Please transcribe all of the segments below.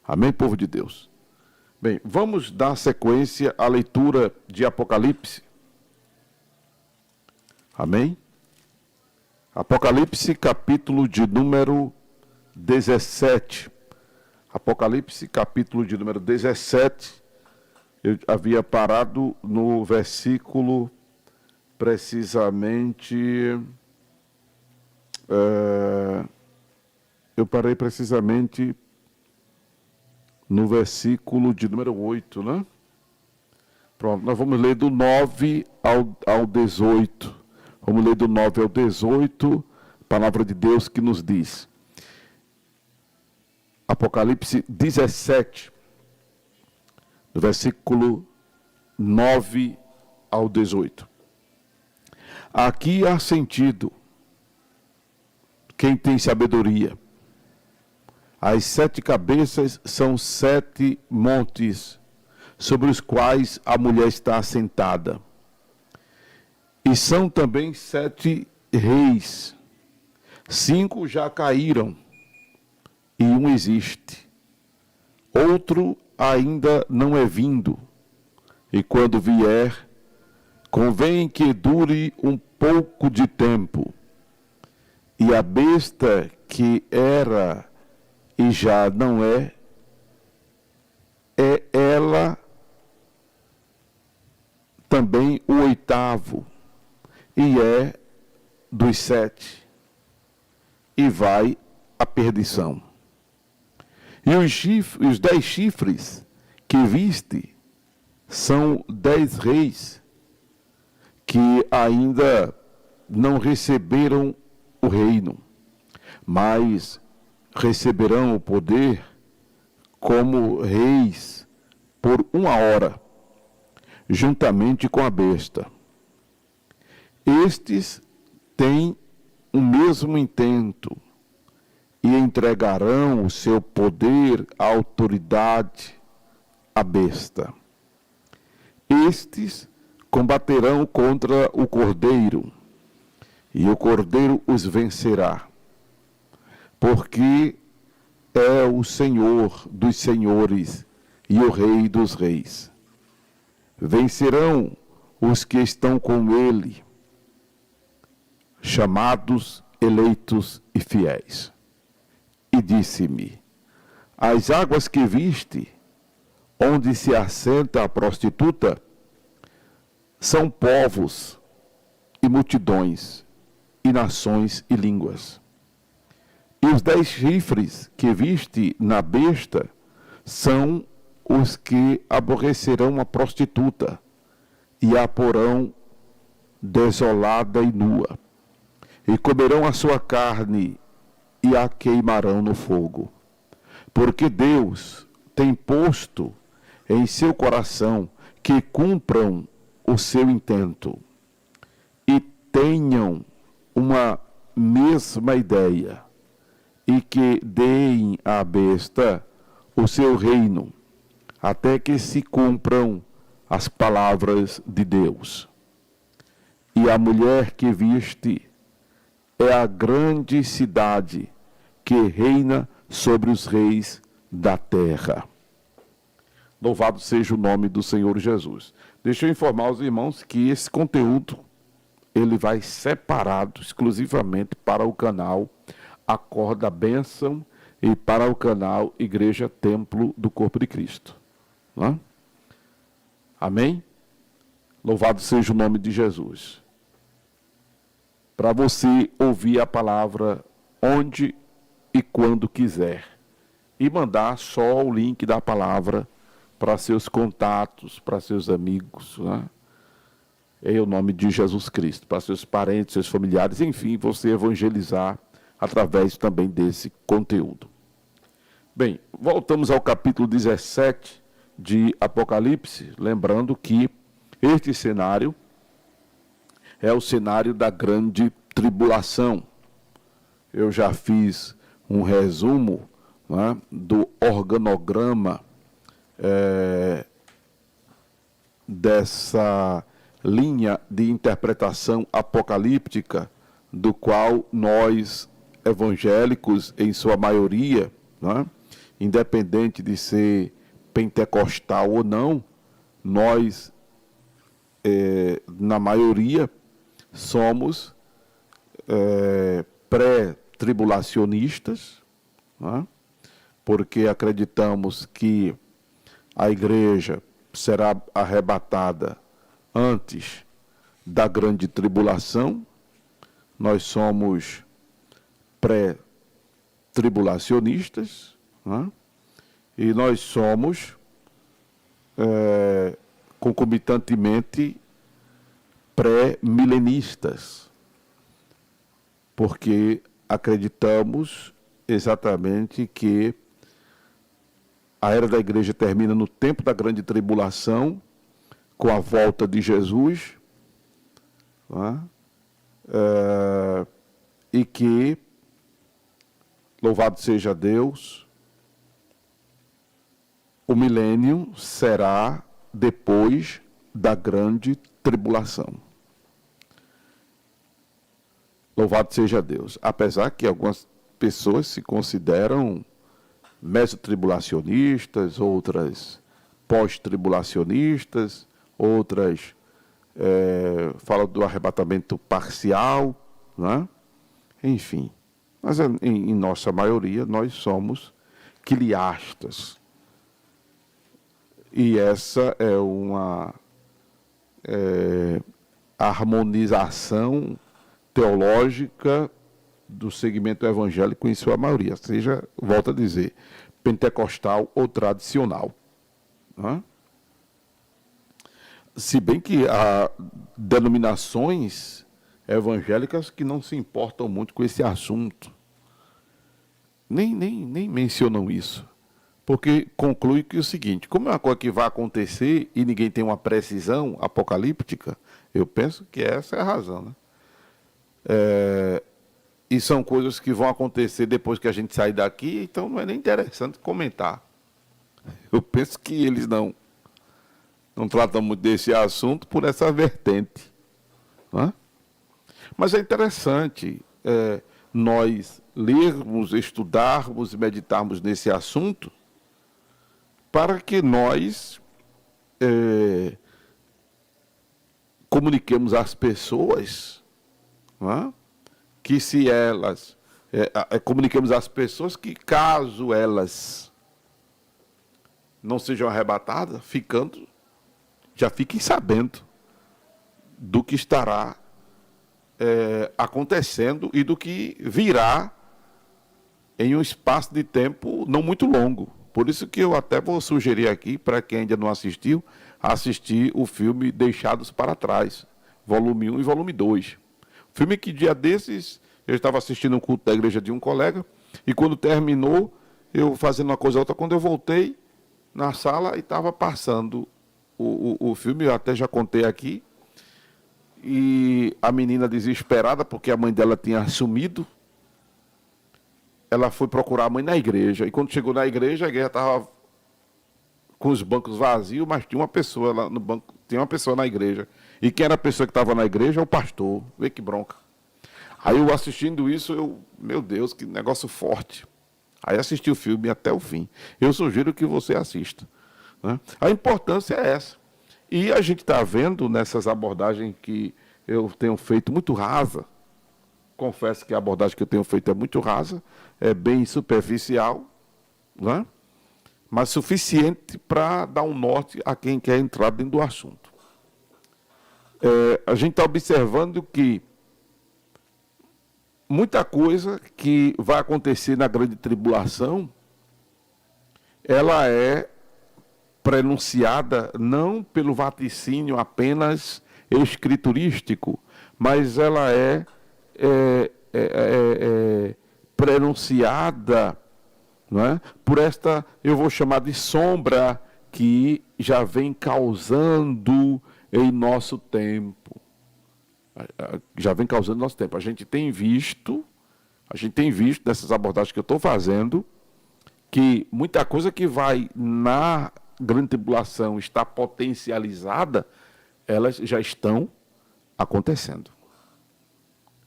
Amém, povo de Deus? Bem, vamos dar sequência à leitura de Apocalipse. Amém? Apocalipse, capítulo de número 17. Apocalipse, capítulo de número 17. Eu havia parado no versículo, precisamente... eu parei precisamente no versículo de número 8, né? Pronto, nós vamos ler do 9 ao 18. Vamos ler do 9 ao 18, palavra de Deus que nos diz. Apocalipse 17, do versículo 9 ao 18. Aqui há sentido quem tem sabedoria. As 7 cabeças são 7 montes, sobre os quais a mulher está assentada. E são também 7 reis. 5 já caíram, e um existe. Outro ainda não é vindo, e quando vier, convém que dure um pouco de tempo. E a besta que era e já não é ela também o 8º, e é dos 7, e vai à perdição. E os 10 chifres que viste são 10 reis que ainda não receberam o reino, mas receberão o poder como reis por 1 hora, juntamente com a besta. Estes têm o mesmo intento e entregarão o seu poder, a autoridade à besta. Estes combaterão contra o Cordeiro, e o Cordeiro os vencerá, porque é o Senhor dos senhores e o Rei dos reis. Vencerão os que estão com ele, chamados, eleitos e fiéis. E disse-me: as águas que viste, onde se assenta a prostituta, são povos e multidões, e nações e línguas. E os 10 chifres que viste na besta são os que aborrecerão a prostituta e a porão desolada e nua, e comerão a sua carne e a queimarão no fogo. Porque Deus tem posto em seu coração que cumpram o seu intento e tenham uma mesma ideia, e que deem à besta o seu reino, até que se cumpram as palavras de Deus. E a mulher que viste é a grande cidade que reina sobre os reis da terra. Louvado seja o nome do Senhor Jesus. Deixa eu informar os irmãos que esse conteúdo ele vai separado exclusivamente para o canal Acorda Bênção e para o canal Igreja Templo do Corpo de Cristo. Né? Amém? Louvado seja o nome de Jesus. Para você ouvir a palavra onde e quando quiser. E mandar só o link da palavra para seus contatos, para seus amigos, né? Em o nome de Jesus Cristo, para seus parentes, seus familiares, enfim, você evangelizar através também desse conteúdo. Bem, voltamos ao capítulo 17 de Apocalipse, lembrando que este cenário é o cenário da grande tribulação. Eu já fiz um resumo, né, do organograma dessa linha de interpretação apocalíptica, do qual nós, evangélicos, em sua maioria, né, independente de ser pentecostal ou não, nós, na maioria, somos pré-tribulacionistas, né? Porque acreditamos que a igreja será arrebatada antes da grande tribulação. Nós somos pré-tribulacionistas, né? E nós somos, concomitantemente, pré-milenistas, porque acreditamos exatamente que a era da igreja termina no tempo da grande tribulação, com a volta de Jesus, né? E que, louvado seja Deus, o milênio será depois da grande tribulação. Louvado seja Deus. Apesar que algumas pessoas se consideram mesotribulacionistas, outras pós-tribulacionistas, outras falam do arrebatamento parcial, né? Enfim. Mas em nossa maioria nós somos quiliastas. E essa é uma harmonização teológica do segmento evangélico em sua maioria, seja, volto a dizer, pentecostal ou tradicional, né? Se bem que há denominações evangélicas que não se importam muito com esse assunto, nem mencionam isso, porque conclui que é o seguinte: como é uma coisa que vai acontecer e ninguém tem uma precisão apocalíptica, eu penso que essa é a razão, né? E são coisas que vão acontecer depois que a gente sair daqui, então não é nem interessante comentar. Eu penso que eles não tratam muito desse assunto por essa vertente, né? Mas é interessante nós lermos, estudarmos e meditarmos nesse assunto, para que nós comuniquemos às pessoas, né? Que se elas, comuniquemos às pessoas que, caso elas não sejam arrebatadas, já fiquem sabendo do que estará acontecendo e do que virá em um espaço de tempo não muito longo. Por isso que eu até vou sugerir aqui, para quem ainda não assistiu, assistir o filme Deixados para Trás, volume 1 e volume 2. Filme que dia desses eu estava assistindo um culto da igreja de um colega, e quando terminou, eu fazendo uma coisa ou outra, quando eu voltei na sala e estava passando o filme, eu até já contei aqui, e a menina desesperada, porque a mãe dela tinha sumido, ela foi procurar a mãe na igreja, e quando chegou na igreja, a igreja estava com os bancos vazios, mas tinha uma pessoa lá no banco, tinha uma pessoa na igreja. E quem era a pessoa que estava na igreja? É o pastor. Vê que bronca. Aí eu assistindo isso, meu Deus, que negócio forte. Aí assisti o filme até o fim. Eu sugiro que você assista, né? A importância é essa. E a gente está vendo nessas abordagens que eu tenho feito muito rasa. Confesso que a abordagem que eu tenho feito é muito rasa, é bem superficial, né? Mas suficiente para dar um norte a quem quer entrar dentro do assunto. A gente está observando que muita coisa que vai acontecer na grande tribulação, ela é prenunciada não pelo vaticínio apenas escriturístico, mas ela é prenunciada, não é? Por esta, eu vou chamar de sombra, que já vem causando em nosso tempo. Já vem causando em nosso tempo. A gente tem visto nessas abordagens que eu estou fazendo, que muita coisa que vai na grande tribulação está potencializada, elas já estão acontecendo.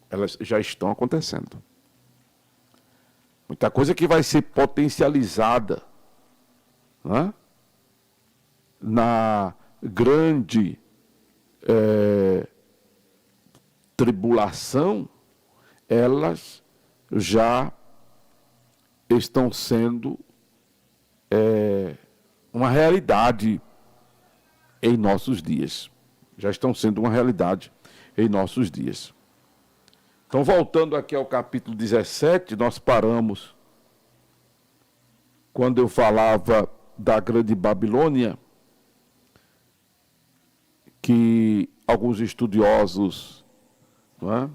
Elas já estão acontecendo. Muita coisa que vai ser potencializada, né? Na grande tribulação, elas já estão sendo uma realidade em nossos dias. Já estão sendo uma realidade em nossos dias. Então, voltando aqui ao capítulo 17, nós paramos quando eu falava da Grande Babilônia, que alguns estudiosos, não é,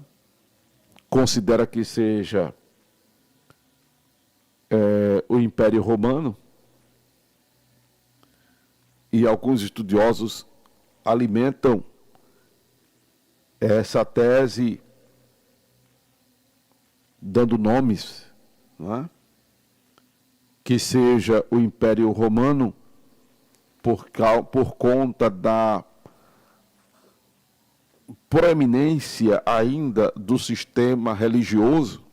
consideram que seja o Império Romano, e alguns estudiosos alimentam essa tese dando nomes, não é, que seja o Império Romano por conta da proeminência ainda do sistema religioso,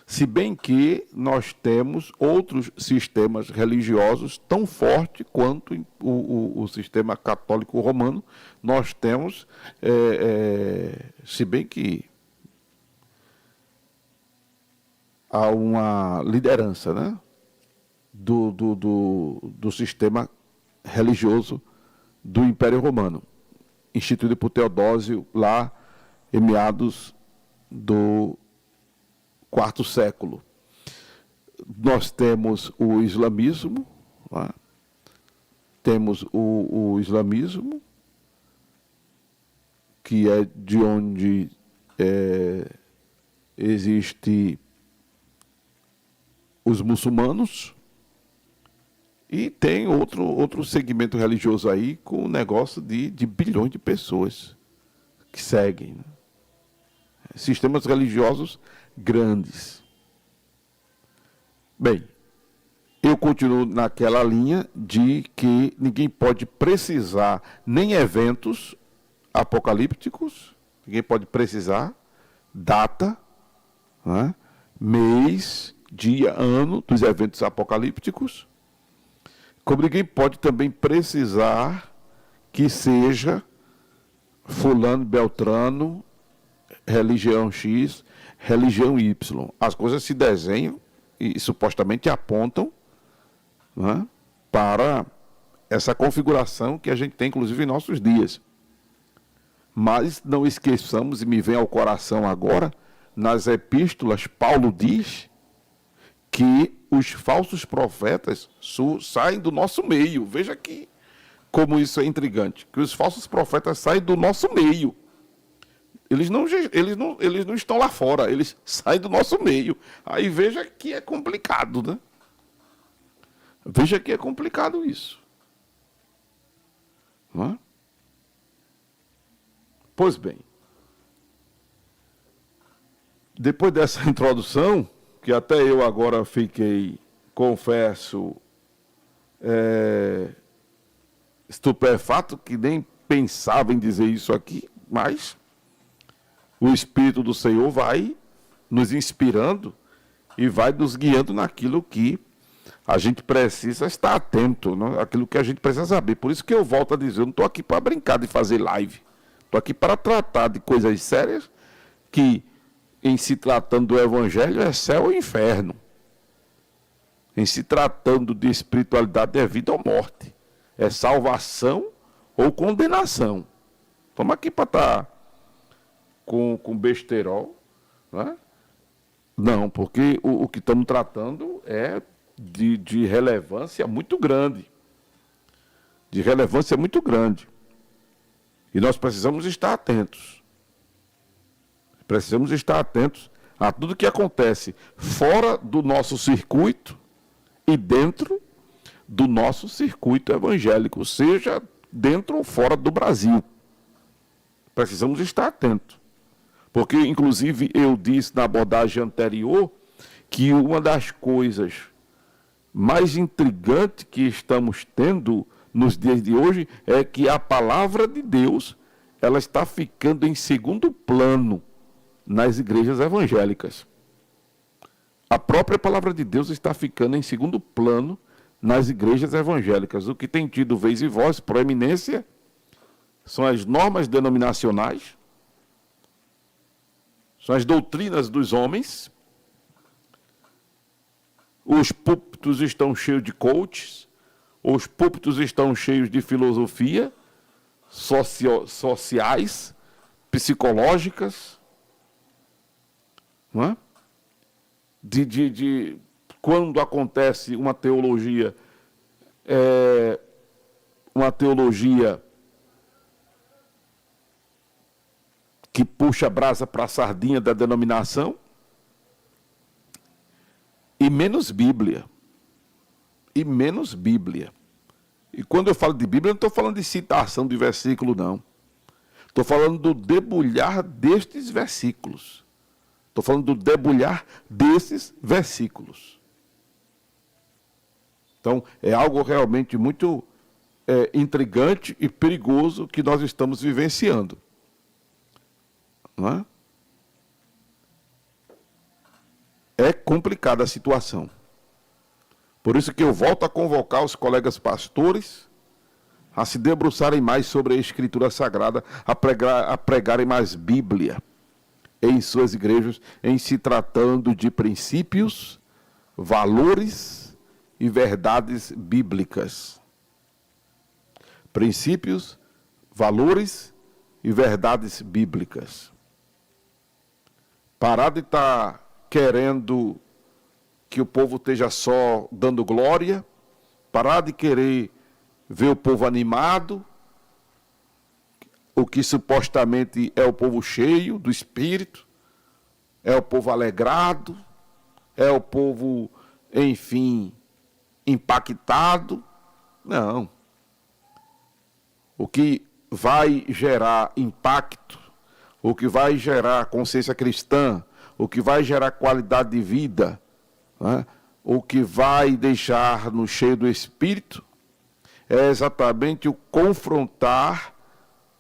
se bem que nós temos outros sistemas religiosos tão fortes quanto o sistema católico romano. Nós temos, se bem que há uma liderança, né, do sistema religioso do Império Romano, instituído por Teodósio lá em meados do quarto século. Nós temos o islamismo, lá, temos o islamismo, que é de onde existe os muçulmanos, e tem outro segmento religioso aí com um negócio de bilhões de pessoas que seguem, né? Sistemas religiosos grandes. Bem, eu continuo naquela linha de que ninguém pode precisar nem eventos apocalípticos, ninguém pode precisar data, né, mês, dia, ano dos eventos apocalípticos, como ninguém pode também precisar que seja fulano, beltrano, religião X, religião Y. As coisas se desenham e supostamente apontam, né, para essa configuração que a gente tem, inclusive, em nossos dias. Mas não esqueçamos, e me vem ao coração agora, nas epístolas, Paulo diz que os falsos profetas saem do nosso meio. Veja que como isso é intrigante, que os falsos profetas saem do nosso meio. Eles não estão lá fora, eles saem do nosso meio. Aí veja que é complicado, né? Veja que é complicado isso. Não é? Pois bem, depois dessa introdução, que até eu agora fiquei, confesso, estupefato, que nem pensava em dizer isso aqui, mas o Espírito do Senhor vai nos inspirando e vai nos guiando naquilo que a gente precisa estar atento, né? Aquilo que a gente precisa saber. Por isso que eu volto a dizer, eu não estou aqui para brincar de fazer live. Estou aqui para tratar de coisas sérias que, em se tratando do Evangelho, é céu ou inferno. Em se tratando de espiritualidade, é vida ou morte. É salvação ou condenação. Estamos aqui para estar com besterol, né? Não, porque o que estamos tratando é de relevância muito grande. De relevância muito grande. E nós precisamos estar atentos. Precisamos estar atentos a tudo que acontece fora do nosso circuito e dentro do nosso circuito evangélico, seja dentro ou fora do Brasil. Precisamos estar atentos. Porque, inclusive, eu disse na abordagem anterior que uma das coisas mais intrigantes que estamos tendo nos dias de hoje é que a palavra de Deus, ela está ficando em segundo plano nas igrejas evangélicas. a própria palavra de Deus está ficando em segundo plano nas igrejas evangélicas. O que tem tido vez e voz, proeminência, são as normas denominacionais, são as doutrinas dos homens. Os púlpitos estão cheios de coaches, os púlpitos estão cheios de filosofia, sociais, psicológicas, não é? Quando acontece uma teologia que puxa a brasa para a sardinha da denominação, e menos Bíblia. E menos Bíblia. E quando eu falo de Bíblia, eu não estou falando de citação de versículo, não. Estou falando do debulhar destes versículos. Estou falando do debulhar desses versículos. Então, é algo realmente muito intrigante e perigoso que nós estamos vivenciando. Não é? É complicada a situação. Por isso que eu volto a convocar os colegas pastores a se debruçarem mais sobre a Escritura Sagrada, a pregarem mais Bíblia em suas igrejas, em se tratando de princípios, valores e verdades bíblicas. Princípios, valores e verdades bíblicas. Parar de estar querendo que o povo esteja só dando glória, parar de querer ver o povo animado, o que supostamente é o povo cheio do Espírito, é o povo alegrado, é o povo, enfim, impactado. Não. O que vai gerar impacto, o que vai gerar consciência cristã, o que vai gerar qualidade de vida, né? O que vai deixar-nos cheio do Espírito, é exatamente o confrontar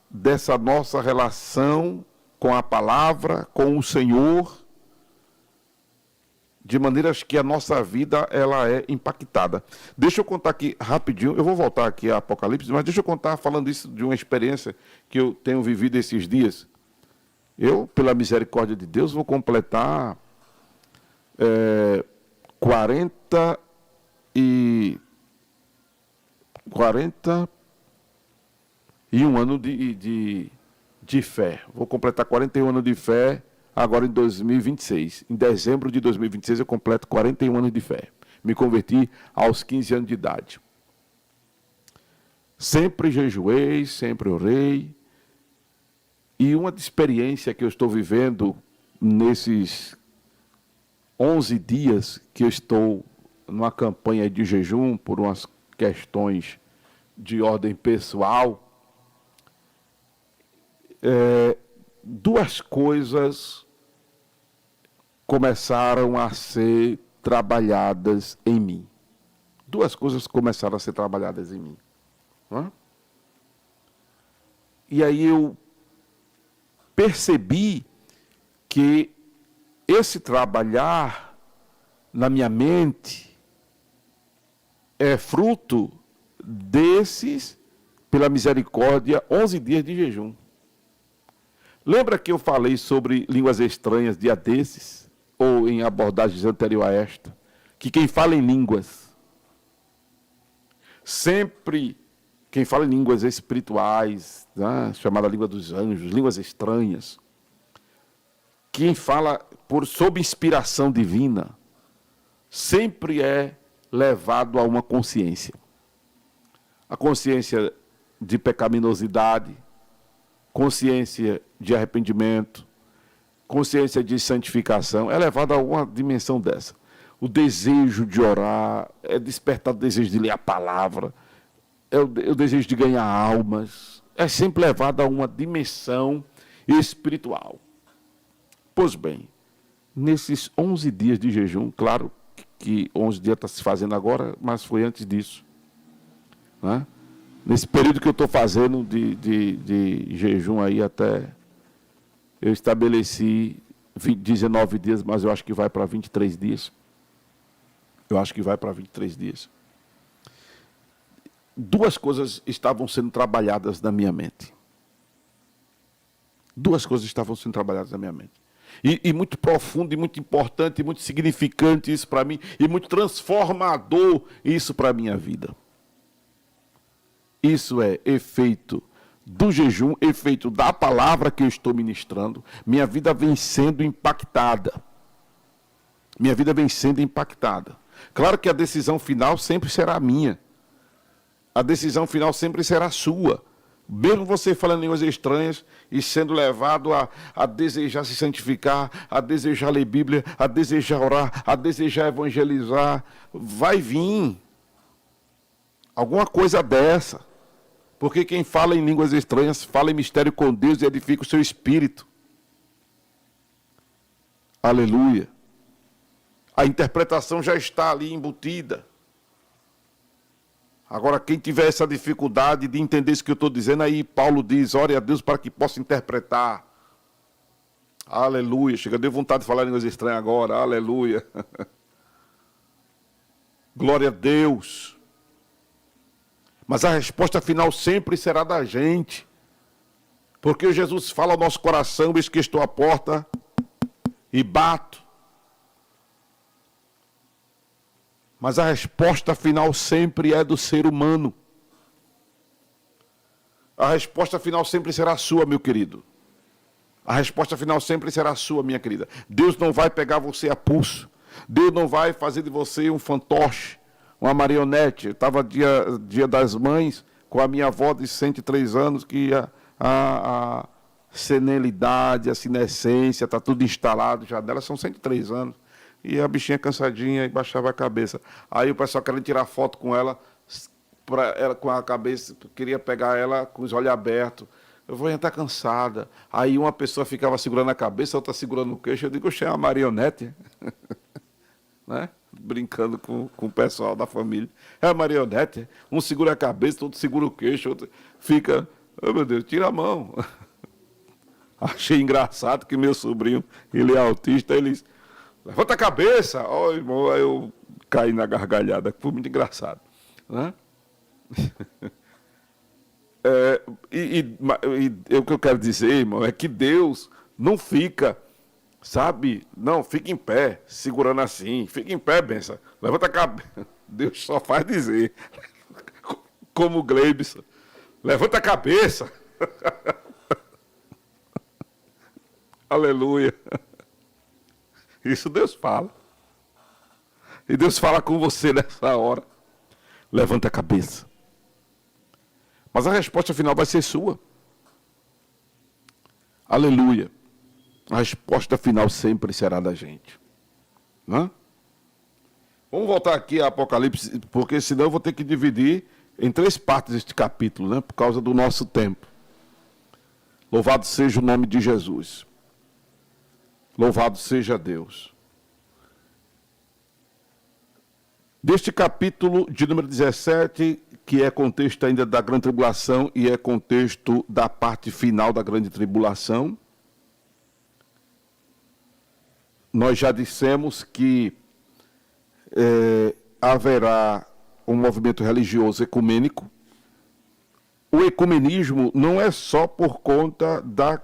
dessa nossa relação com a palavra, com o Senhor, de maneiras que a nossa vida ela é impactada. Deixa eu contar aqui rapidinho, eu vou voltar aqui a Apocalipse, mas deixa eu contar falando isso de uma experiência que eu tenho vivido esses dias. Eu, pela misericórdia de Deus, vou completar 41 anos de fé. Vou completar 41 anos de fé agora em 2026. Em dezembro de 2026 eu completo 41 anos de fé. Me converti aos 15 anos de idade. Sempre jejuei, sempre orei. E uma experiência que eu estou vivendo nesses 11 dias que eu estou numa campanha de jejum por umas questões de ordem pessoal, duas coisas começaram a ser trabalhadas em mim. Duas coisas começaram a ser trabalhadas em mim. E aí eu percebi que esse trabalhar na minha mente é fruto desses, pela misericórdia, 11 dias de jejum. Lembra que eu falei sobre línguas estranhas dia desses, ou em abordagens anteriores a esta, que quem fala em línguas, sempre quem fala em línguas espirituais, né, chamada língua dos anjos, línguas estranhas, quem fala sob inspiração divina, sempre é levado a uma consciência. A consciência de pecaminosidade, consciência de arrependimento, consciência de santificação, é levado a uma dimensão dessa. O desejo de orar, é despertado o desejo de ler a palavra, é o desejo de ganhar almas, é sempre levado a uma dimensão espiritual. Pois bem, nesses 11 dias de jejum, claro que 11 dias está se fazendo agora, mas foi antes disso, né? Nesse período que eu estou fazendo de jejum aí até, eu estabeleci 19 dias, mas eu acho que vai para 23 dias. Eu acho que vai para 23 dias. Duas coisas estavam sendo trabalhadas na minha mente. Duas coisas estavam sendo trabalhadas na minha mente. E muito profundo, e muito importante, e muito significante isso para mim, e muito transformador isso para a minha vida. Isso é efeito do jejum, efeito da palavra que eu estou ministrando. Minha vida vem sendo impactada. Minha vida vem sendo impactada. Claro que a decisão final sempre será minha. A decisão final sempre será sua. Mesmo você falando línguas estranhas e sendo levado a desejar se santificar, a desejar ler Bíblia, a desejar orar, a desejar evangelizar, vai vir alguma coisa dessa. Porque quem fala em línguas estranhas, fala em mistério com Deus e edifica o seu espírito. Aleluia. A interpretação já está ali embutida. Agora, quem tiver essa dificuldade de entender isso que eu estou dizendo, aí Paulo diz, ore a Deus para que possa interpretar. Aleluia. Chega, deu vontade de falar línguas estranhas agora. Aleluia. Glória a Deus. Mas a resposta final sempre será da gente. Porque Jesus fala ao nosso coração, eis que estou à porta e bato. Mas a resposta final sempre é do ser humano. A resposta final sempre será sua, meu querido. A resposta final sempre será sua, minha querida. Deus não vai pegar você a pulso. Deus não vai fazer de você um fantoche, uma marionete. Eu estava dia das mães com a minha avó de 103 anos, que a senilidade, a senescência, está tudo instalado já dela, são 103 anos. E a bichinha cansadinha e baixava a cabeça. Aí o pessoal queria tirar foto com ela, com a cabeça, queria pegar ela com os olhos abertos. Eu vou estar cansada. Aí uma pessoa ficava segurando a cabeça, outra segurando o queixo. Eu digo, oxe, é uma marionete. Né? Brincando com o pessoal da família. É a marionete. Um segura a cabeça, outro segura o queixo, outro fica, oh meu Deus, tira a mão. Achei engraçado que meu sobrinho, ele é autista, ele disse, levanta a cabeça. Oh, irmão, aí eu caí na gargalhada, foi muito engraçado. Né? O que eu quero dizer, irmão, é que Deus não fica, sabe? Não, fica em pé, segurando assim. Fica em pé, benção. Levanta a cabeça. Deus só faz dizer. Como o Gleibson. Levanta a cabeça. Aleluia. Isso Deus fala. E Deus fala com você nessa hora. Levanta a cabeça. Mas a resposta final vai ser sua. Aleluia. A resposta final sempre será da gente. Não? Vamos voltar aqui a Apocalipse, porque senão eu vou ter que dividir em 3 partes este capítulo, né? Por causa do nosso tempo. Louvado seja o nome de Jesus. Louvado seja Deus. Deste capítulo de número 17, que é contexto ainda da grande tribulação e é contexto da parte final da grande tribulação, nós já dissemos que haverá um movimento religioso ecumênico. O ecumenismo não é só por conta da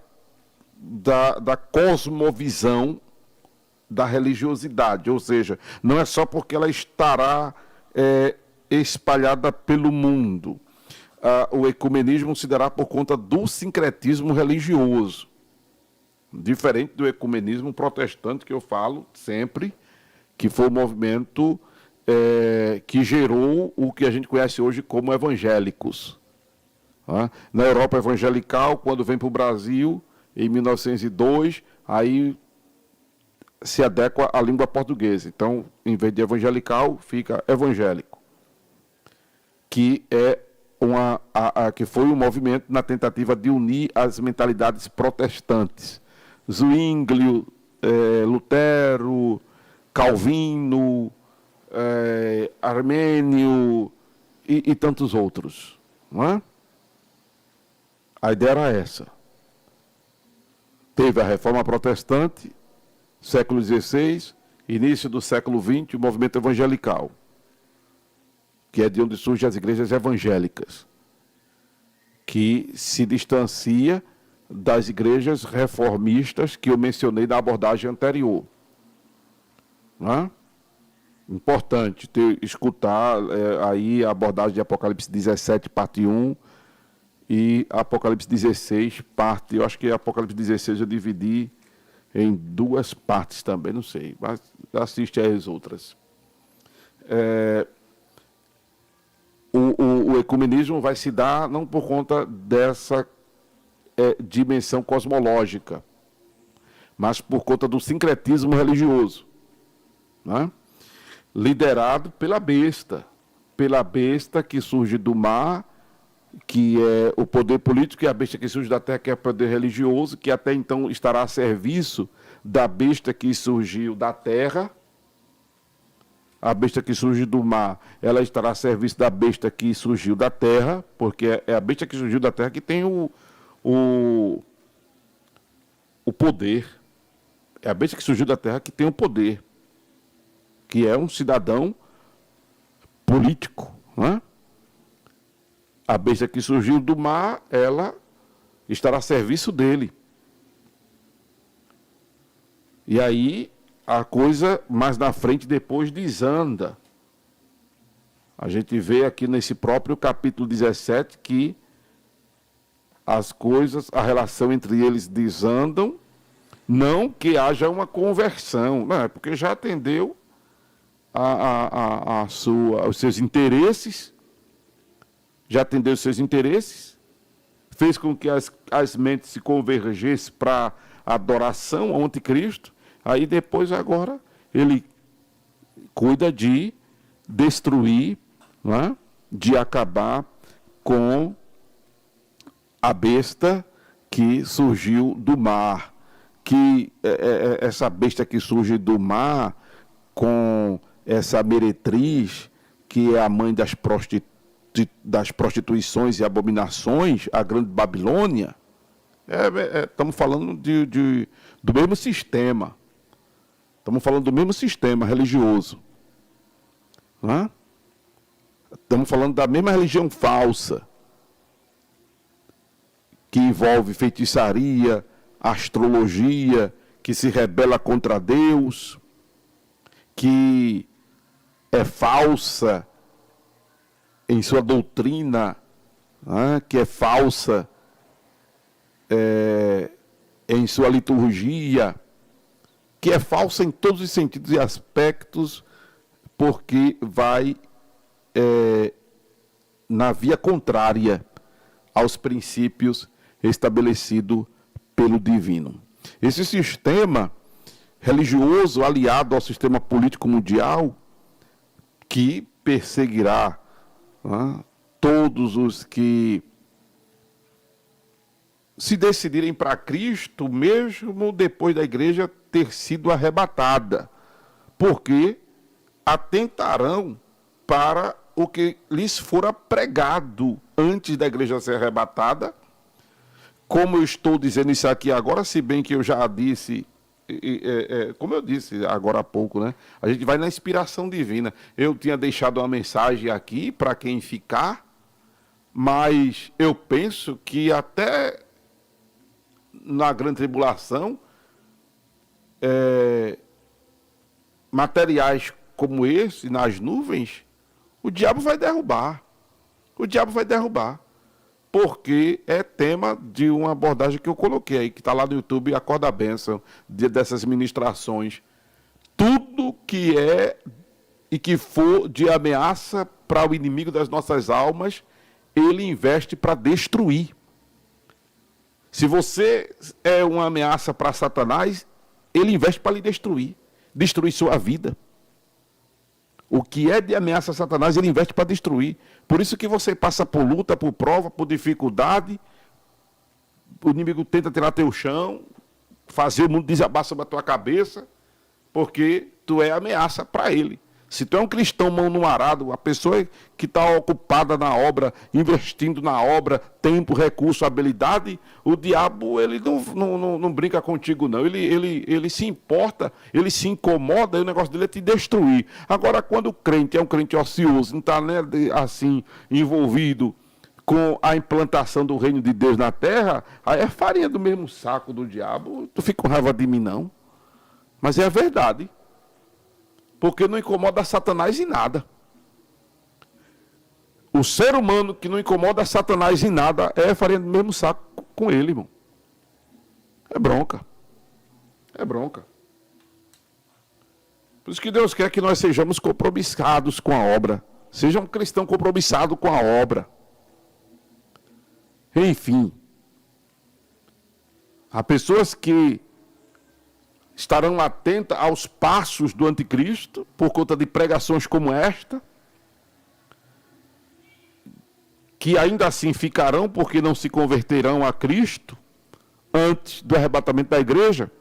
cosmovisão da religiosidade, ou seja, não é só porque ela estará espalhada pelo mundo. O ecumenismo se dará por conta do sincretismo religioso, diferente do ecumenismo protestante que eu falo sempre, que foi o movimento que gerou o que a gente conhece hoje como evangélicos. Na Europa evangelical, quando vem para o Brasil, em 1902, aí se adequa à língua portuguesa. Então, em vez de evangelical, fica evangélico. Que que foi um movimento na tentativa de unir as mentalidades protestantes. Zwinglio, Lutero, Calvino, Armênio e tantos outros. Não é? A ideia era essa. Teve a Reforma Protestante, século XVI, início do século XX, o movimento evangelical, que é de onde surgem as igrejas evangélicas, que se distancia das igrejas reformistas que eu mencionei na abordagem anterior. Não é? Importante escutar aí a abordagem de Apocalipse 17, parte 1, e Apocalipse 16, parte... Eu acho que Apocalipse 16 eu dividi em duas partes também, não sei, mas assiste as outras. O ecumenismo vai se dar não por conta dessa dimensão cosmológica, mas por conta do sincretismo religioso, né? Liderado pela besta que surge do mar, que é o poder político, e a besta que surge da terra, que é o poder religioso, que até então estará a serviço da besta que surgiu da terra. A besta que surge do mar, ela estará a serviço da besta que surgiu da terra, porque é a besta que surgiu da terra que tem o poder. É a besta que surgiu da terra que tem o poder, que é um cidadão político, né? A besta que surgiu do mar, ela estará a serviço dele. E aí a coisa mais na frente depois desanda. A gente vê aqui nesse próprio capítulo 17 que as coisas, a relação entre eles desandam, não que haja uma conversão, não, é porque já atendeu os seus interesses, fez com que as mentes se convergessem para a adoração ao anticristo. Aí depois, agora, ele cuida de destruir, né? De acabar com a besta que surgiu do mar. Que essa besta que surge do mar, com essa meretriz, que é a mãe das prostituições e abominações, a grande Babilônia, estamos falando do mesmo sistema. Estamos falando do mesmo sistema religioso. Né? Estamos falando da mesma religião falsa, que envolve feitiçaria, astrologia, que se rebela contra Deus, que é falsa em sua doutrina, né? Que é falsa em sua liturgia, que é falsa em todos os sentidos e aspectos, porque vai na via contrária aos princípios estabelecidos pelo divino. Esse sistema religioso aliado ao sistema político mundial, que perseguirá, né, todos os que se decidirem para Cristo, mesmo depois da igreja ter sido arrebatada, porque atentarão para o que lhes fora pregado antes da igreja ser arrebatada. Como eu estou dizendo isso aqui agora, se bem que eu já disse, como eu disse agora há pouco, né? A gente vai na inspiração divina. Eu tinha deixado uma mensagem aqui para quem ficar, mas eu penso que até na grande tribulação, materiais como esse, nas nuvens, o diabo vai derrubar. Porque é tema de uma abordagem que eu coloquei aí, que está lá no YouTube, Acorda a Bênção, dessas ministrações. Tudo que é e que for de ameaça para o inimigo das nossas almas, ele investe para destruir. Se você é uma ameaça para Satanás, ele investe para lhe destruir sua vida. O que é de ameaça a Satanás, ele investe para destruir. Por isso que você passa por luta, por prova, por dificuldade. O inimigo tenta tirar teu chão, fazer o mundo desabar sobre a tua cabeça, porque tu é ameaça para ele. Se tu é um cristão mão no arado, a pessoa que está ocupada na obra, investindo na obra, tempo, recurso, habilidade, o diabo ele não brinca contigo, não. Ele se importa, ele se incomoda, e o negócio dele é te destruir. Agora, quando o crente é um crente ocioso, não está, né, assim, envolvido com a implantação do reino de Deus na terra, aí é farinha do mesmo saco do diabo. Tu fica com raiva de mim, não. Mas é a verdade. Porque não incomoda Satanás em nada. O ser humano que não incomoda Satanás em nada é farinha do mesmo saco com ele, irmão. É bronca. É bronca. Por isso que Deus quer que nós sejamos compromissados com a obra. Seja um cristão compromissado com a obra. Enfim. Há pessoas que estarão atentas aos passos do anticristo, por conta de pregações como esta, que ainda assim ficarão, porque não se converterão a Cristo, antes do arrebatamento da igreja,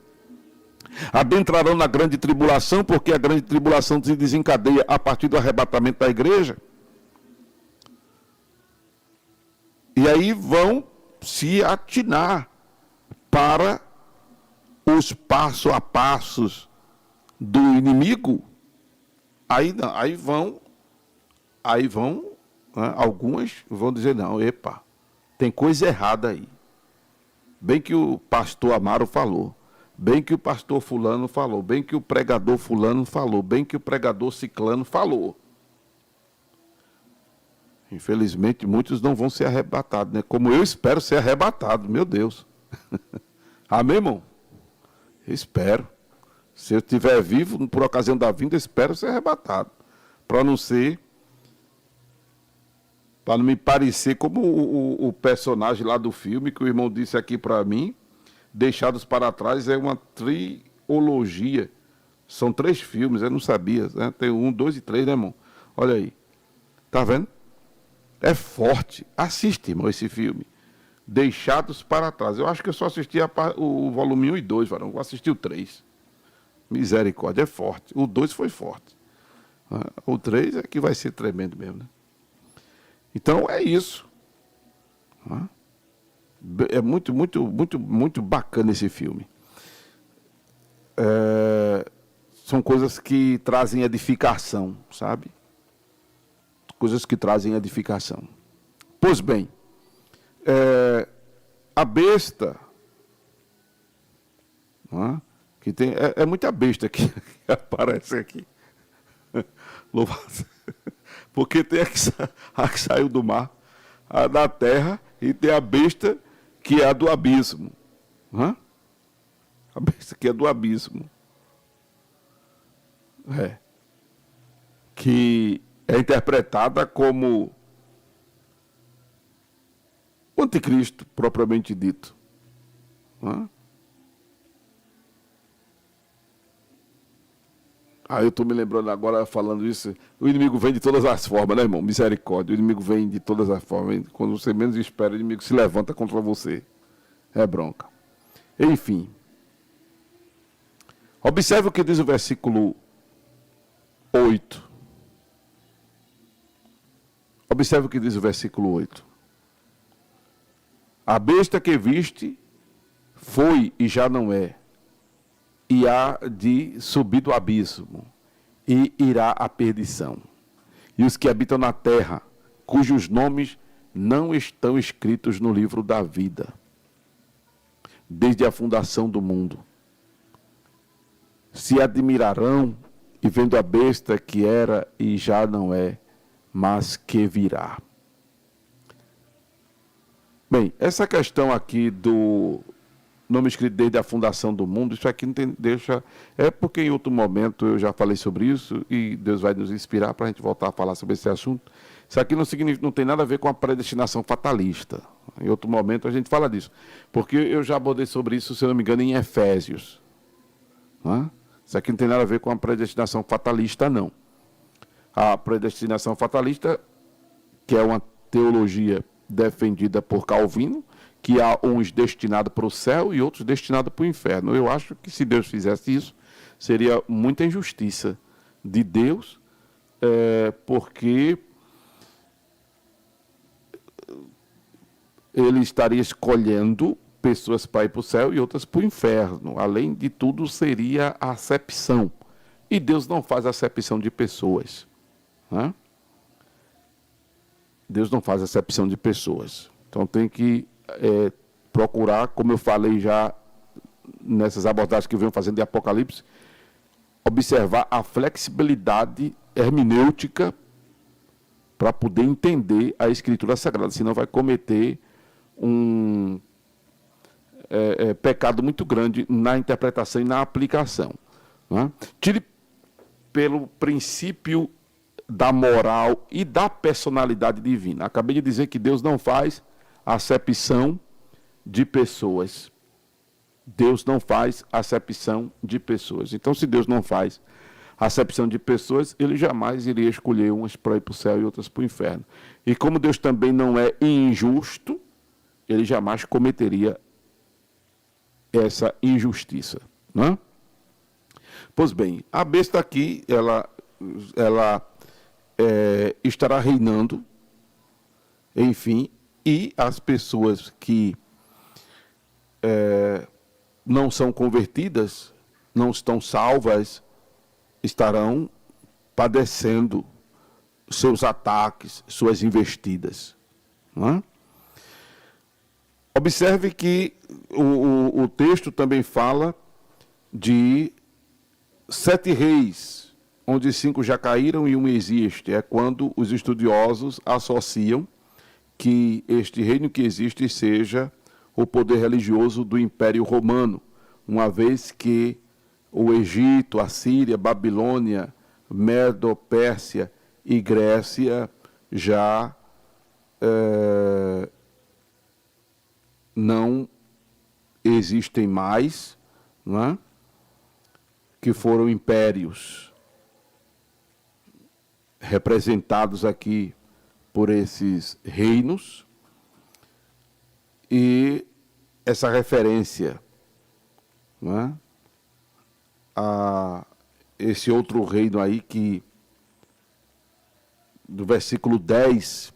adentrarão na grande tribulação, porque a grande tribulação se desencadeia a partir do arrebatamento da igreja, e aí vão se atinar para os passo a passos do inimigo. Aí vão, né, algumas vão dizer, não, epa, tem coisa errada aí. Bem que o pastor Amaro falou, bem que o pastor fulano falou, bem que o pregador fulano falou, bem que o pregador ciclano falou. Infelizmente, muitos não vão ser arrebatados, né? Como eu espero ser arrebatado, meu Deus. Amém, irmão? Eu espero. Se eu estiver vivo, por ocasião da vinda, eu espero ser arrebatado. Para não me parecer como o personagem lá do filme, que o irmão disse aqui para mim, Deixados para Trás, é uma trilogia. São 3 filmes, eu não sabia, né? Tem 1, 2 e 3, né, irmão? Olha aí. Tá vendo? É forte. Assiste, irmão, esse filme. Deixados para Trás. Eu acho que eu só assisti o volume 1 e 2, varão. Eu assisti o 3. Misericórdia, é forte. O 2 foi forte. O 3 é que vai ser tremendo mesmo, né? Então é isso. É muito, muito, muito, muito bacana esse filme. São coisas que trazem edificação, sabe? Coisas que trazem edificação. Pois bem, a besta, que tem, é muita besta que aparece aqui. Louvado. Porque tem a que saiu do mar, a da terra, e tem a besta que é a do abismo. A besta que é do abismo. Que é interpretada como o anticristo, propriamente dito. Eu estou me lembrando agora, falando isso, o inimigo vem de todas as formas, né, irmão? Misericórdia, o inimigo vem de todas as formas. Quando você menos espera, o inimigo se levanta contra você. É bronca. Enfim. Observe o que diz o versículo 8. Observe o que diz o versículo 8. A besta que viste foi e já não é, e há de subir do abismo, e irá à perdição. E os que habitam na terra, cujos nomes não estão escritos no livro da vida, desde a fundação do mundo, se admirarão, e vendo a besta que era e já não é, mas que virá. Bem, essa questão aqui do nome escrito desde a fundação do mundo, isso aqui não deixa... É porque em outro momento eu já falei sobre isso e Deus vai nos inspirar para a gente voltar a falar sobre esse assunto. Isso aqui não tem nada a ver com a predestinação fatalista. Em outro momento a gente fala disso. Porque eu já abordei sobre isso, se eu não me engano, em Efésios. Isso aqui não tem nada a ver com a predestinação fatalista, não. A predestinação fatalista, que é uma teologia defendida por Calvino, que há uns destinados para o céu e outros destinados para o inferno. Eu acho que se Deus fizesse isso, seria muita injustiça de Deus porque ele estaria escolhendo pessoas para ir para o céu e outras para o inferno. Além de tudo, seria a acepção. E Deus não faz acepção de pessoas. Né? Deus não faz acepção de pessoas. Então tem que procurar, como eu falei já nessas abordagens que eu venho fazendo de Apocalipse, observar a flexibilidade hermenêutica para poder entender a Escritura Sagrada, senão vai cometer um pecado muito grande na interpretação e na aplicação. Né? Tire pelo princípio da moral e da personalidade divina. Acabei de dizer que Deus não faz acepção de pessoas. Deus não faz acepção de pessoas. Então, se Deus não faz acepção de pessoas, ele jamais iria escolher umas para ir para o céu e outras para o inferno. E como Deus também não é injusto, ele jamais cometeria essa injustiça. Né? Pois bem, a besta aqui, ela estará reinando, enfim, e as pessoas que não são convertidas, não estão salvas, estarão padecendo seus ataques, suas investidas. Não é? Observe que o texto também fala de 7 reis, onde 5 já caíram e 1 existe. É quando os estudiosos associam que este reino que existe seja o poder religioso do Império Romano, uma vez que o Egito, a Síria, Babilônia, Medo, Pérsia e Grécia já não existem mais, não é? Que foram impérios representados aqui por esses reinos, e essa referência, não é? A esse outro reino aí que do versículo 10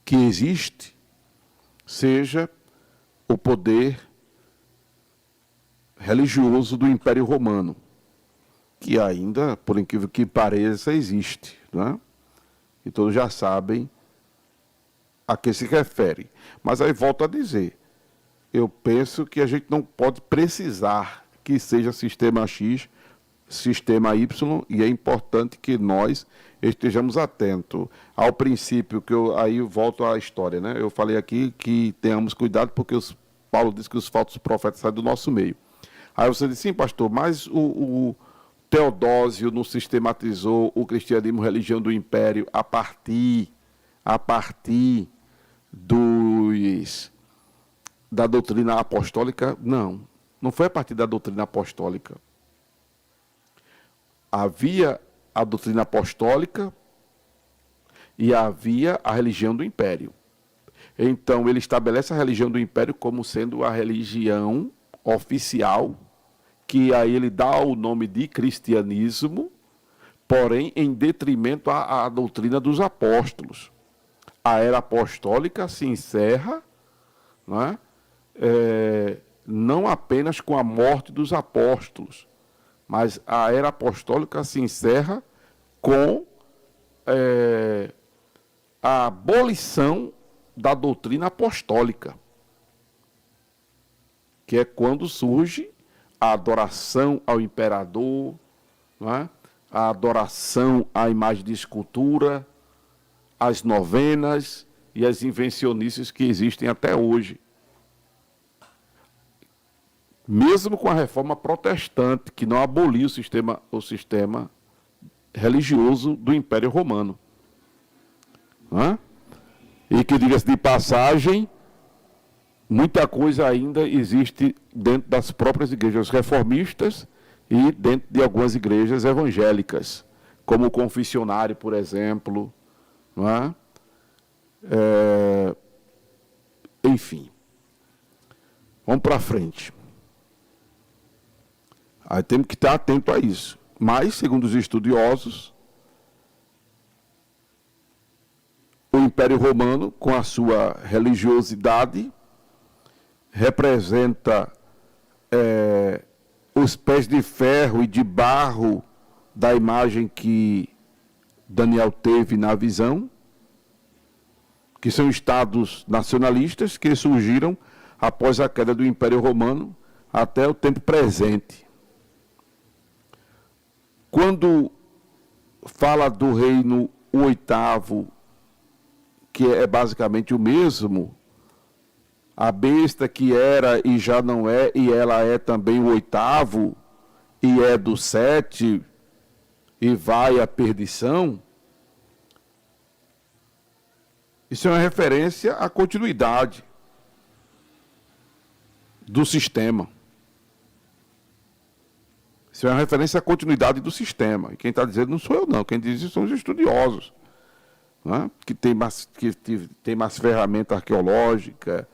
que existe, seja o poder religioso do Império Romano, que ainda, por incrível que pareça, existe, né? E todos já sabem a que se refere. Mas aí volto a dizer, eu penso que a gente não pode precisar que seja sistema X, sistema Y, e é importante que nós estejamos atentos ao princípio, que aí volto à história, né? Eu falei aqui que tenhamos cuidado, porque Paulo diz que os falsos profetas saem do nosso meio. Aí você disse, sim, pastor, mas o Teodósio não sistematizou o cristianismo, religião do império, a partir da doutrina apostólica? Não, não foi a partir da doutrina apostólica. Havia a doutrina apostólica e havia a religião do império. Então, ele estabelece a religião do império como sendo a religião oficial, que aí ele dá o nome de cristianismo, porém em detrimento à doutrina dos apóstolos. A era apostólica se encerra, não apenas com a morte dos apóstolos, mas a era apostólica se encerra com a abolição da doutrina apostólica, que é quando surge a adoração ao imperador, a adoração à imagem de escultura, as novenas e as invencionices que existem até hoje. Mesmo com a reforma protestante, que não aboliu o sistema religioso do Império Romano. E que, diga-se de passagem, muita coisa ainda existe dentro das próprias igrejas reformistas e dentro de algumas igrejas evangélicas, como o confessionário, por exemplo. Enfim, vamos para frente. Aí temos que estar atento a isso. Mas, segundo os estudiosos, o Império Romano, com a sua religiosidade, representa os pés de ferro e de barro da imagem que Daniel teve na visão, que são estados nacionalistas que surgiram após a queda do Império Romano até o tempo presente. Quando fala do reino oitavo, que é basicamente o mesmo, a besta que era e já não é, e ela é também o oitavo, e é do 7, e vai à perdição, isso é uma referência à continuidade do sistema. Isso é uma referência à continuidade do sistema. E quem está dizendo não sou eu, não. Quem diz isso são os estudiosos, né? Que tem mais ferramenta arqueológica,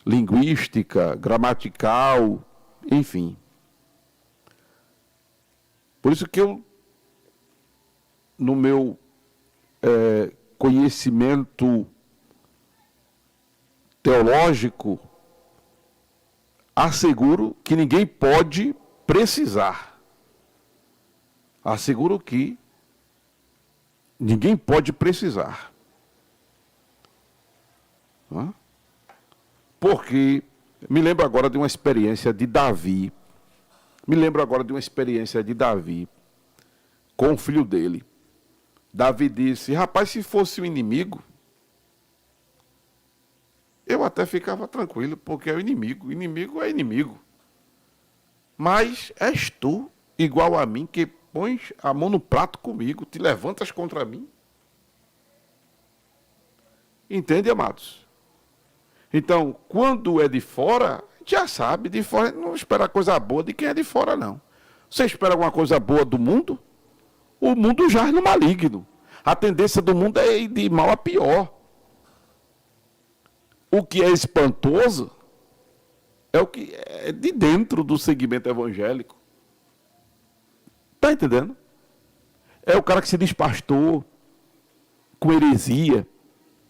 linguística, gramatical, enfim. Por isso que eu, no meu conhecimento teológico, asseguro que ninguém pode precisar. Asseguro que ninguém pode precisar. Porque me lembro agora de uma experiência de Davi. Com o filho dele. Davi disse: rapaz, se fosse um inimigo, eu até ficava tranquilo, porque é o inimigo. O inimigo é inimigo. Mas és tu, igual a mim, que pões a mão no prato comigo, te levantas contra mim. Entende, amados? Então, quando é de fora, já sabe, de fora não espera coisa boa de quem é de fora, não. Você espera alguma coisa boa do mundo? O mundo jaz no maligno. A tendência do mundo é ir de mal a pior. O que é espantoso é o que é de dentro do segmento evangélico. Está entendendo? É o cara que se diz pastor com heresia,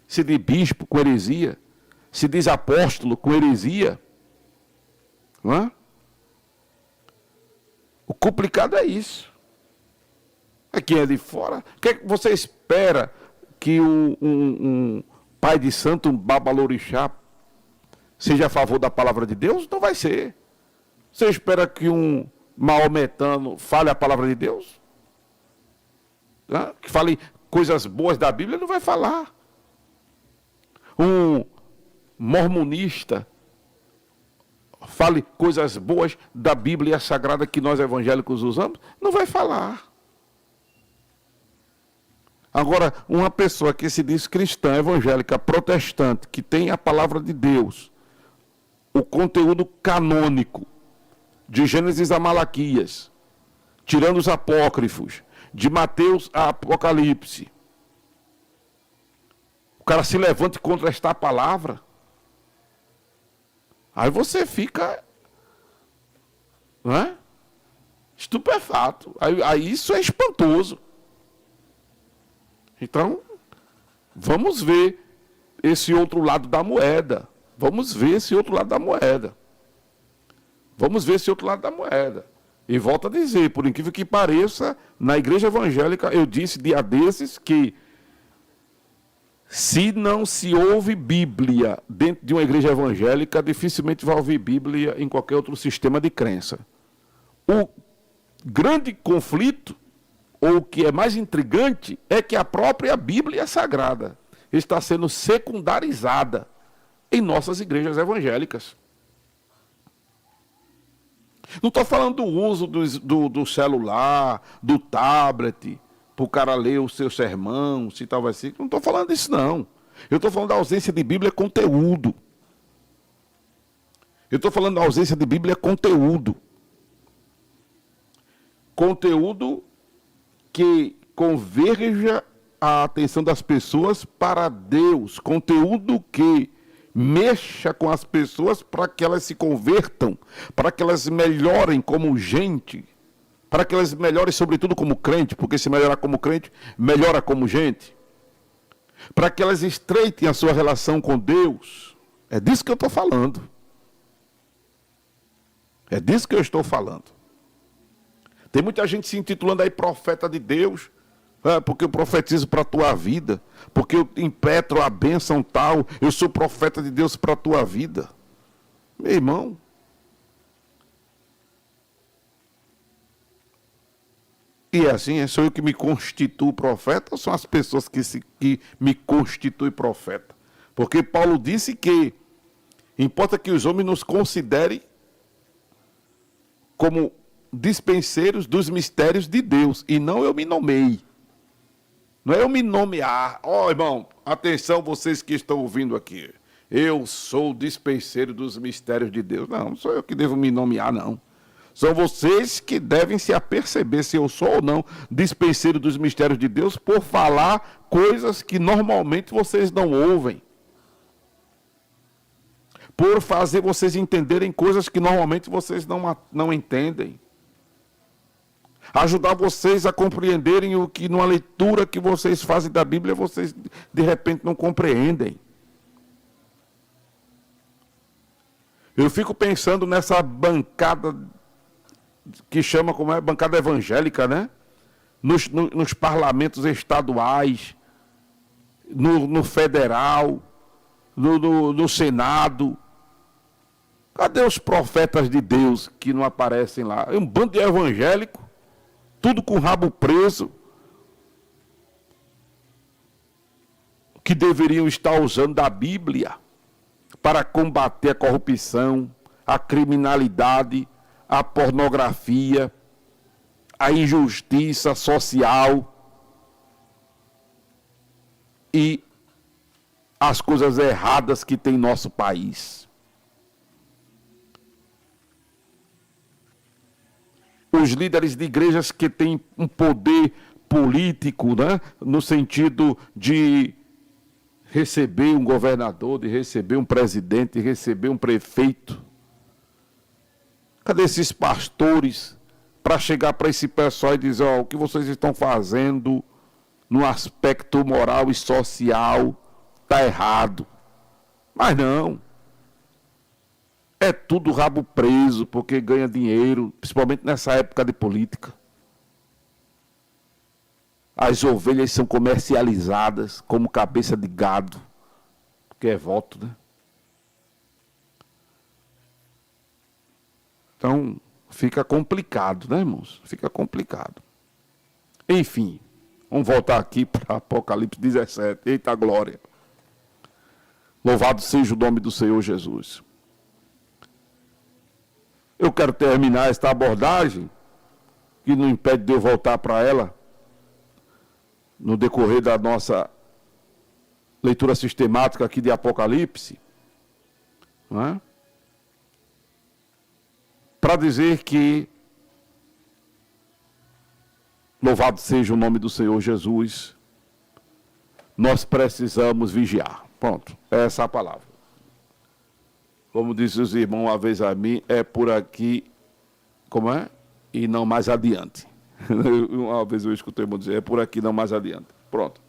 se diz bispo com heresia, se diz apóstolo com heresia. Não é? O complicado é isso. É quem é de fora. O que é que você espera que um pai de santo, um babalorixá, seja a favor da palavra de Deus? Não vai ser. Você espera que um maometano fale a palavra de Deus? Que fale coisas boas da Bíblia? Não vai falar. Um mormonista fale coisas boas da Bíblia Sagrada que nós evangélicos usamos? Não vai falar. Agora, uma pessoa que se diz cristã, evangélica, protestante, que tem a palavra de Deus, o conteúdo canônico, de Gênesis a Malaquias, tirando os apócrifos, de Mateus a Apocalipse, o cara se levanta contra esta palavra, aí você fica, não é? Estupefato. Aí isso é espantoso. Então, vamos ver esse outro lado da moeda. E volto a dizer, por incrível que pareça, na igreja evangélica, eu disse dia desses que se não se ouve Bíblia dentro de uma igreja evangélica, dificilmente vai ouvir Bíblia em qualquer outro sistema de crença. O grande conflito, ou o que é mais intrigante, é que a própria Bíblia Sagrada está sendo secundarizada em nossas igrejas evangélicas. Não estou falando do uso do celular, do tablet, para o cara ler o seu sermão, citar o versículo. Não estou falando disso, não. Eu estou falando da ausência de Bíblia conteúdo. Conteúdo que converja a atenção das pessoas para Deus. Conteúdo que Mexa com as pessoas para que elas se convertam, para que elas melhorem como gente, para que elas melhorem sobretudo como crente, porque se melhorar como crente, melhora como gente. Para que elas estreitem a sua relação com Deus. É disso que eu estou falando. É disso que eu estou falando. Tem muita gente se intitulando aí profeta de Deus, porque eu profetizo para a tua vida, porque eu impetro a bênção tal, eu sou profeta de Deus para a tua vida. Meu irmão, e assim, sou eu que me constituo profeta ou são as pessoas que me constituem profeta? Porque Paulo disse que importa que os homens nos considerem como dispenseiros dos mistérios de Deus, e não eu me nomei. Não é eu me nomear. Irmão, atenção vocês que estão ouvindo aqui. Eu sou o dispenseiro dos mistérios de Deus. Não sou eu que devo me nomear, não. São vocês que devem se aperceber se eu sou ou não dispenseiro dos mistérios de Deus por falar coisas que normalmente vocês não ouvem. Por fazer vocês entenderem coisas que normalmente vocês não entendem. Ajudar vocês a compreenderem o que numa leitura que vocês fazem da Bíblia, vocês de repente não compreendem. Eu fico pensando nessa bancada que chama como é bancada evangélica, né? Nos parlamentos estaduais, no federal, no Senado. Cadê os profetas de Deus que não aparecem lá? É um bando de evangélico, tudo com o rabo preso, que deveriam estar usando da Bíblia para combater a corrupção, a criminalidade, a pornografia, a injustiça social e as coisas erradas que tem em nosso país. Os líderes de igrejas que têm um poder político, né, no sentido de receber um governador, de receber um presidente, de receber um prefeito. Cadê esses pastores para chegar para esse pessoal e dizer, o que vocês estão fazendo no aspecto moral e social está errado? Mas não. É tudo rabo preso, porque ganha dinheiro, principalmente nessa época de política. As ovelhas são comercializadas como cabeça de gado, porque é voto, né? Então, fica complicado, né, irmãos? Fica complicado. Enfim, vamos voltar aqui para Apocalipse 17. Eita glória! Louvado seja o nome do Senhor Jesus. Eu quero terminar esta abordagem, que não impede de eu voltar para ela, no decorrer da nossa leitura sistemática aqui de Apocalipse, não é? Para dizer que, louvado seja o nome do Senhor Jesus, nós precisamos vigiar. Pronto, é essa a palavra. Como disse os irmãos uma vez a mim, é por aqui, como é? E não mais adiante. Uma vez eu escutei o irmão dizer, é por aqui, não mais adiante. Pronto.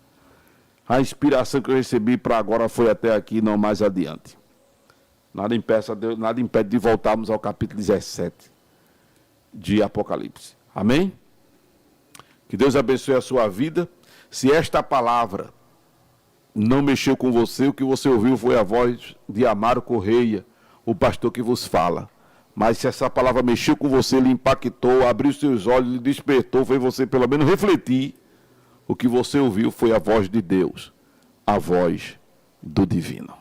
A inspiração que eu recebi para agora foi até aqui, não mais adiante. Nada impede de voltarmos ao capítulo 17 de Apocalipse. Amém? Que Deus abençoe a sua vida. Se esta palavra não mexeu com você, o que você ouviu foi a voz de Amaro Correia, o pastor que vos fala. Mas se essa palavra mexeu com você, lhe impactou, abriu seus olhos, lhe despertou, fez você pelo menos refletir, o que você ouviu foi a voz de Deus, a voz do divino.